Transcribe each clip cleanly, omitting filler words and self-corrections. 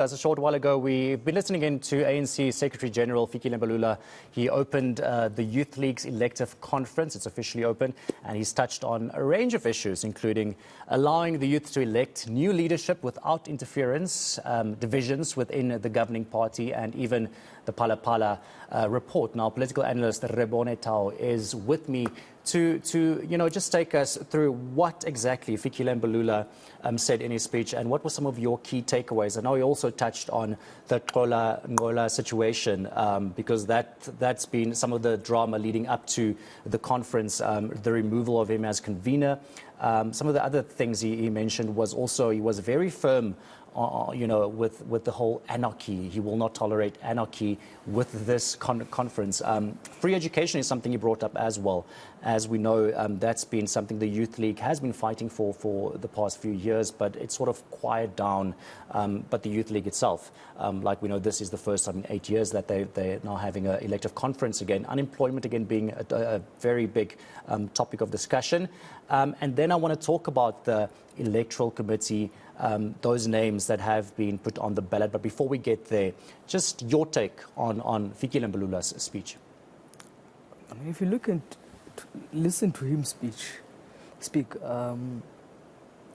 As a short while ago, we've been listening in to ANC Secretary General Mbalula. He opened the Youth League's elective conference. It's officially open, and he's touched on a range of issues, including allowing the youth to elect new leadership without interference, divisions within the governing party, and even the Phala Phala report. Now, political analyst Rebone Tau is with me to just take us through what exactly Mbalula said in his speech and what were some of your key takeaways. I know he also touched on the Ngola situation because that's been some of the drama leading up to the conference, the removal of him as convener. Some of the other things he mentioned was also he was very firm with the whole anarchy. He will not tolerate anarchy with this conference. Free education is something he brought up as well. As we know, that's been something the Youth League has been fighting for the past few years, but it's sort of quieted down. But the Youth League itself, like we know, this is the first time in 8 years that they're now having an elective conference again. Unemployment again being a very big topic of discussion. And then I want to talk about the Electoral Committee, those names that have been put on the ballot. But before we get there, just your take on Mbalula's speech. I mean, if you listen to him speak,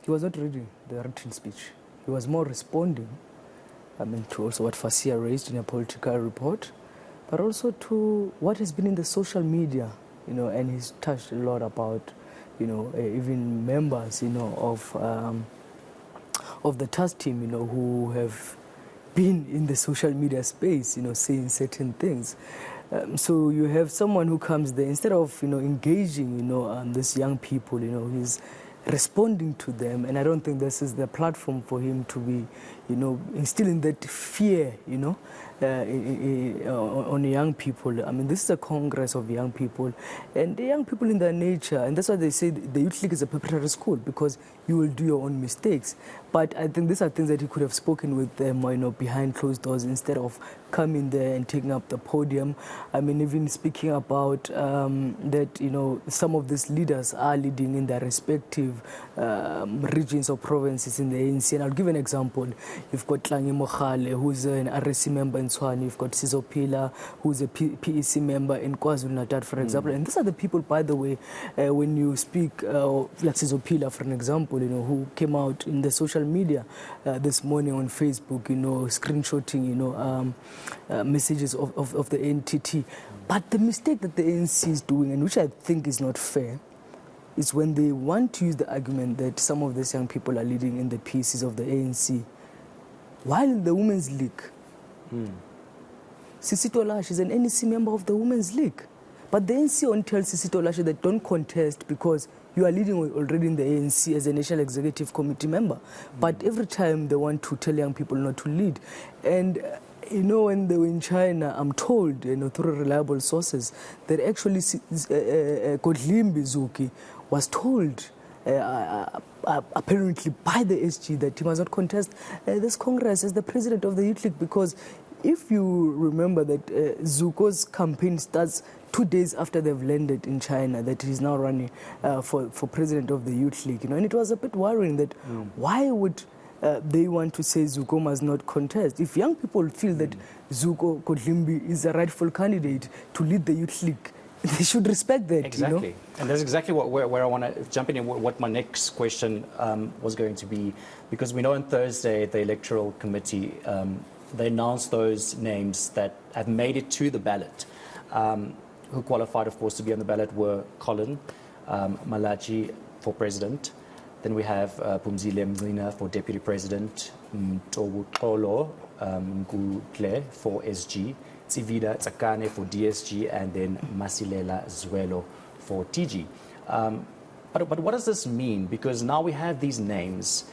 he was not reading the written speech. He was more responding, to also what Fasia raised in a political report, but also to what has been in the social media, and he's touched a lot about, even members, of the task team, who have been in the social media space, saying certain things. So you have someone who comes there, instead of, engaging, these young people, he's responding to them. And I don't think this is the platform for him to be, instilling that fear, on young people. I mean, this is a congress of young people, and the young people in their nature, and that's why they say the Youth League is a preparatory school, because you will do your own mistakes. But I think these are things that he could have spoken with them, behind closed doors, instead of coming there and taking up the podium. I mean, even speaking about that, some of these leaders are leading in their respective regions or provinces in the ANC. And I'll give an example. You've got Tlangi Mokhale, who's an RSC member in Tshwane. You've got Sizo Phila, who's a PEC member in KwaZulu-Natal, for example. And these are the people, by the way, when you speak, like Sizo Phila, for an example, who came out in the social media this morning on Facebook, screenshotting, messages of the NTT. But the mistake that the ANC is doing, and which I think is not fair, is when they want to use the argument that some of these young people are leading in the PCs of the ANC, while in the Women's League, Sisito Lashe is an NEC member of the Women's League. But the ANC only tells Sisito Lashe that don't contest because you are leading already in the ANC as a National Executive Committee member. But every time they want to tell young people not to lead. And when they were in China, I'm told, through reliable sources, that actually Godlimbi Zuki was told, apparently by the SG, that he must not contest this Congress as the president of the Youth League, because if you remember that Zuko's campaign starts 2 days after they've landed in China, that he's now running for president of the Youth League, and it was a bit worrying that why would they want to say Zuko must not contest? If young people feel that Zuko Godlimbi is a rightful candidate to lead the Youth League, they should respect that. Exactly. And that's exactly where I want to jump in, and what my next question was going to be, because we know on Thursday the Electoral Committee, they announced those names that have made it to the ballot. Who qualified, of course, to be on the ballot were Colin Malachi for president. Then we have Phumzile Mngcina for deputy president, Mtobu Xolo Mgutle for SG, Tsivida Tsakane for DSG, and then Masilela Zwelo for TG. But what does this mean? Because now we have these names.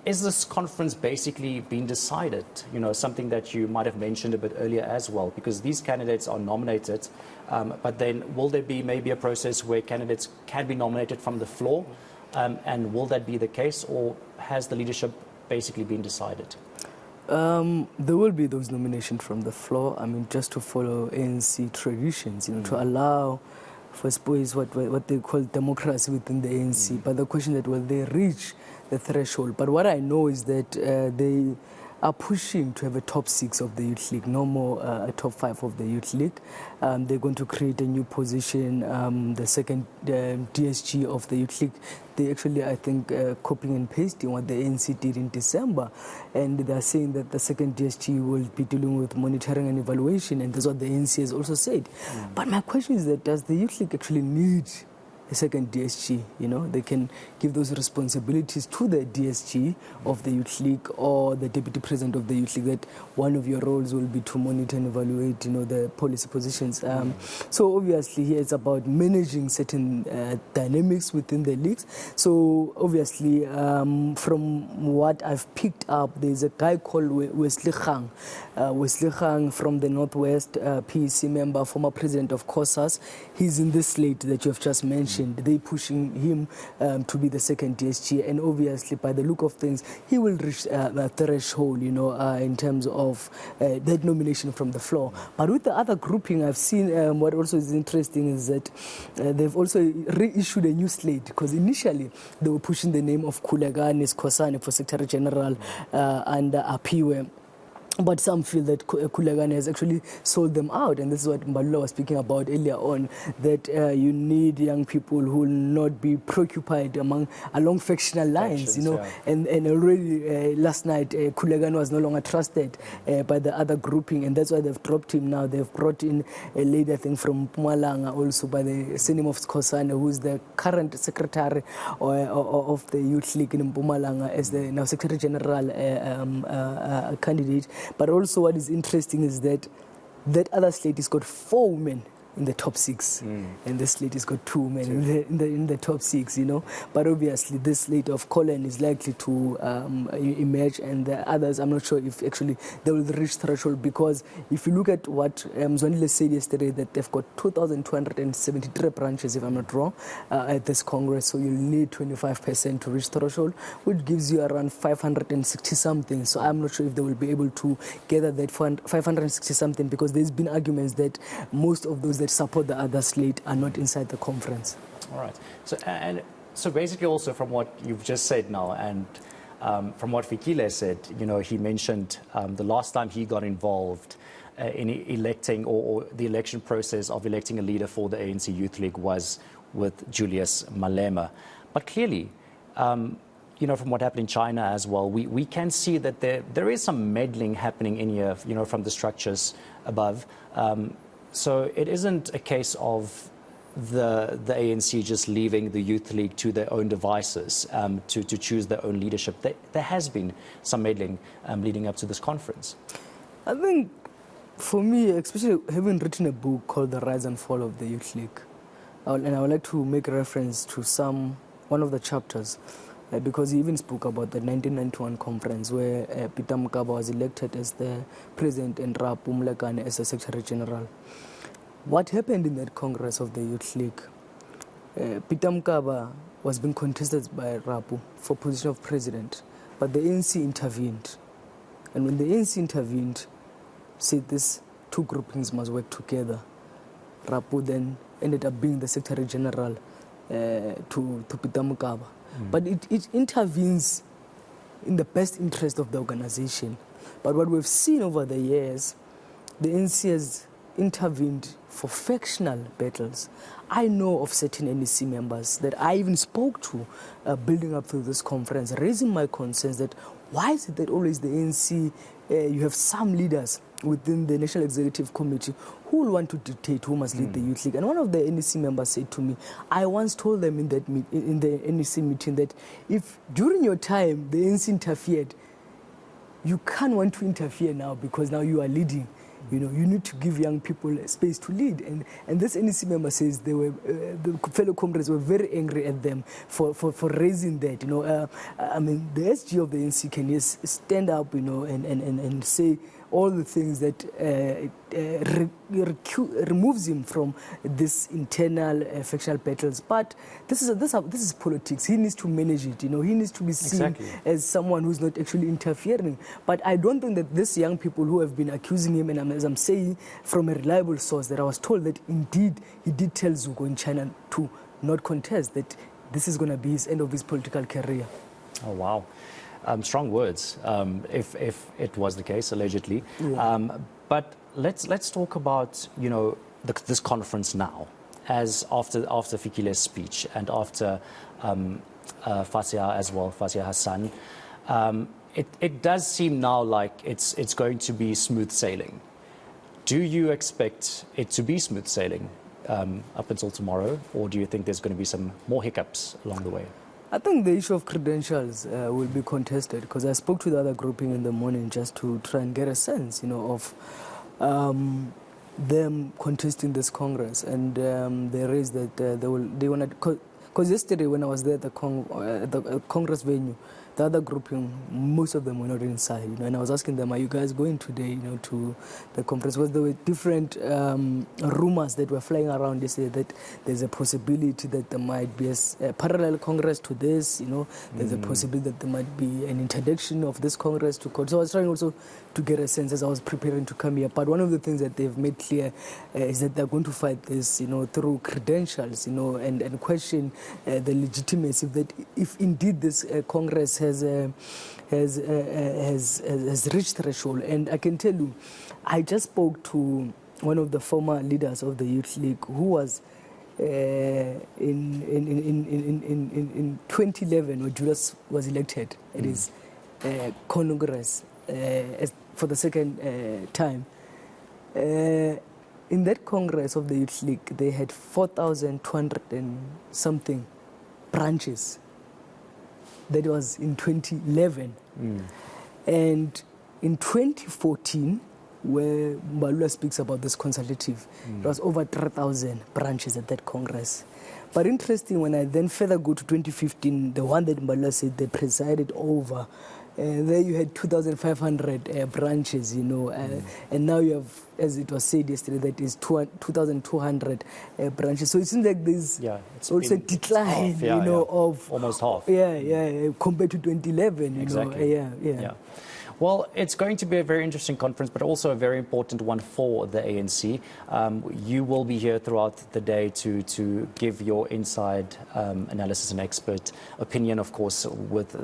Is this conference basically being decided? Something that you might have mentioned a bit earlier as well, because these candidates are nominated, but then will there be maybe a process where candidates can be nominated from the floor? And will that be the case, or has the leadership basically been decided? There will be those nominations from the floor. I mean, just to follow ANC traditions, to allow for, I suppose, what they call democracy within the ANC. But the question that will they reach the threshold? But what I know is that they are pushing to have a top 6 of the Youth League, no more a top 5 of the Youth League. They're going to create a new position, the second DSG of the Youth League. They actually, I think, copying and pasting what the ANC did in December. And they're saying that the second DSG will be dealing with monitoring and evaluation, and that's what the ANC has also said. But my question is that does the Youth League actually need a second DSG? You know, they can give those responsibilities to the DSG of the Youth League or the Deputy President of the Youth League, that one of your roles will be to monitor and evaluate, you know, the policy positions. So obviously here it's about managing certain dynamics within the leagues. So obviously from what I've picked up, there's a guy called Wesley Khang. Wesley Khang from the Northwest, PEC member, former president of COSAS. He's in this slate that you have just mentioned. They're pushing him to be the second DSG, and obviously by the look of things he will reach a threshold, you know, in terms of that nomination from the floor. But with the other grouping, I've seen what also is interesting is that they've also reissued a new slate, because initially they were pushing the name of Khulekani Skhosana for Secretary General under Apiwe. But some feel that Khulekani has actually sold them out, and this is what Mbalula was speaking about earlier on, that you need young people who will not be preoccupied along factional lines, you know. Yeah. And already last night, Khulekani was no longer trusted by the other grouping, and that's why they've dropped him now. They've brought in a lady, I think, from Mpumalanga, also by the surname of Skhosana, who's the current secretary of the Youth League in Mpumalanga, as the now Secretary General candidate. But also what is interesting is that that other slate has got 4 women in the top 6, and this slate has got 2 men in the top 6, you know. But obviously this slate of Colin is likely to emerge, and the others, I'm not sure if actually they will reach threshold, because if you look at what Mzwanile said yesterday, that they've got 2,273 branches, if I'm not wrong, at this Congress, so you'll need 25% to reach threshold, which gives you around 560 something. So I'm not sure if they will be able to gather that 560 something, because there's been arguments that most of those that support the other slate are not inside the conference. All right. So basically also from what you've just said now, and from what Fikile said, you know, he mentioned the last time he got involved in electing or the election process of electing a leader for the ANC Youth League was with Julius Malema. But clearly, you know, from what happened in China as well, we can see that there is some meddling happening in here, you know, from the structures above. So it isn't a case of the ANC just leaving the Youth League to their own devices to choose their own leadership. There has been some meddling leading up to this conference. I think, for me, especially having written a book called The Rise and Fall of the Youth League, and I would like to make a reference to one of the chapters, because he even spoke about the 1991 conference where Peter Mokaba was elected as the president and Rapu Mlekane as the Secretary General. What happened in that Congress of the Youth League? Peter Mokaba was being contested by Rapu for position of president, but the ANC intervened. And when the ANC intervened, said these 2 groupings must work together, Rapu then ended up being the Secretary General to Peter Mokaba. But it intervenes in the best interest of the organization. But what we've seen over the years, the ANC has intervened for factional battles. I know of certain NEC members that I even spoke to building up to this conference, raising my concerns that why is it that always the ANC, you have some leaders within the National Executive Committee who will want to dictate who must lead the Youth League. And one of the NEC members said to me, I once told them in the NEC meeting that if during your time the ANC interfered, you can't want to interfere now, because now you are leading. You know, you need to give young people space to lead. And this NEC member says the fellow comrades were very angry at them for raising that. You know, I mean, the SG of the NC can just stand up, you know, and say all the things that removes him from this internal factional battles. But this is politics. He needs to manage it. You know, he needs to be seen as someone who's not actually interfering. But I don't think that these young people who have been accusing him, and as I'm saying from a reliable source, that I was told that indeed he did tell Zuko in China to not contest, that this is going to be his end of his political career. Oh, wow. strong words, if it was the case, allegedly. Yeah. But let's talk about, you know, this conference now, as after Fikile's speech and after Fasiha as well, Fasiha Hassan. It does seem now like it's going to be smooth sailing. Do you expect it to be smooth sailing up until tomorrow, or do you think there's going to be some more hiccups along the way? I think the issue of credentials will be contested, because I spoke to the other grouping in the morning just to try and get a sense, you know, of them contesting this Congress, and they raised that they want to. Because yesterday when I was there at the Congress venue, the other grouping, most of them were not inside, you know, and I was asking them, are you guys going today, you know, to the conference? Because there were different rumors that were flying around yesterday that there's a possibility that there might be a parallel Congress to this, you know, there's a possibility that there might be an introduction of this Congress to court. So I was trying also to get a sense as I was preparing to come here. But one of the things that they've made clear is that they're going to fight this, you know, through credentials, you know, and question the legitimacy that if indeed this Congress has reached threshold. And I can tell you, I just spoke to one of the former leaders of the Youth League who was in 2011 when Julius was elected. It is Congress for the second time. In that Congress of the Youth League, they had 4,200 and something branches. That was in 2011. And in 2014, where Mbalula speaks about this consultative, there was over 3,000 branches at that Congress. But interesting, when I then further go to 2015, the one that Mbalula said they presided over, there you had 2,500 branches, you know, and now you have, as it was said yesterday, that is 2,200 branches. So it seems like there's also a decline, half, you know, of almost half. Compared to 2011, you exactly. know. Yeah. Well, it's going to be a very interesting conference, but also a very important one for the ANC. You will be here throughout the day to give your inside analysis and expert opinion, of course, with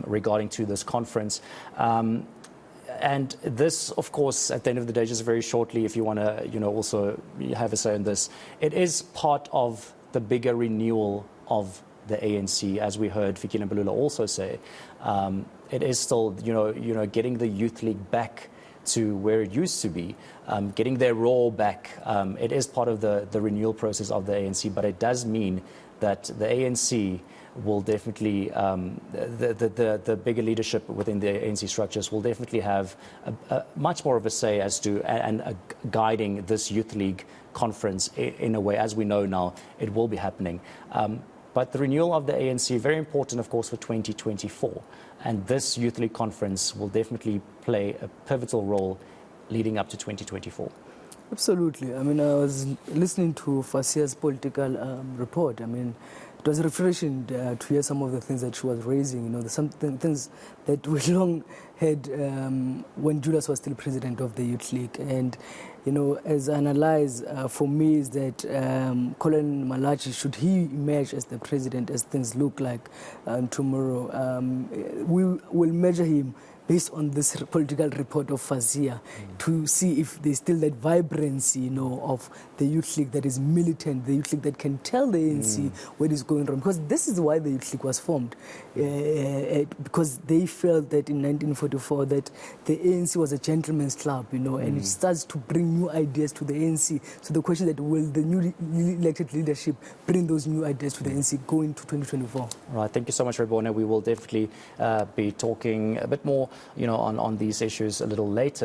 regarding to this conference. And this, of course, at the end of the day, just very shortly, if you want to, you know, also have a say on this, it is part of the bigger renewal of the ANC, as we heard Fikile Mbalula also say. It is still, you know, getting the Youth League back to where it used to be, getting their role back. It is part of the renewal process of the ANC, but it does mean that the ANC will definitely, the bigger leadership within the ANC structures will definitely have a much more of a say as to, and guiding this Youth League conference in a way, as we know now, it will be happening. But the renewal of the ANC, very important, of course, for 2024. And this Youth League conference will definitely play a pivotal role leading up to 2024. Absolutely. I mean, I was listening to Fasiha's political report. I mean, it was refreshing to hear some of the things that she was raising, you know, things that we long had when Julius was still president of the Youth League. And, you know, as I analyze, for me is that Colin Malachi, should he emerge as the president, as things look like tomorrow, we will measure him based on this political report of Fasiha to see if there's still that vibrancy, you know, of the Youth League that is militant, the Youth League that can tell the ANC what is going wrong. Because this is why the Youth League was formed, because they felt that in 1944 that the ANC was a gentleman's club, you know, and it starts to bring new ideas to the ANC. So the question that will the newly elected leadership bring those new ideas to the ANC going into 2024? Right, thank you so much, Rebone. We will definitely be talking a bit more, you know, on these issues a little later.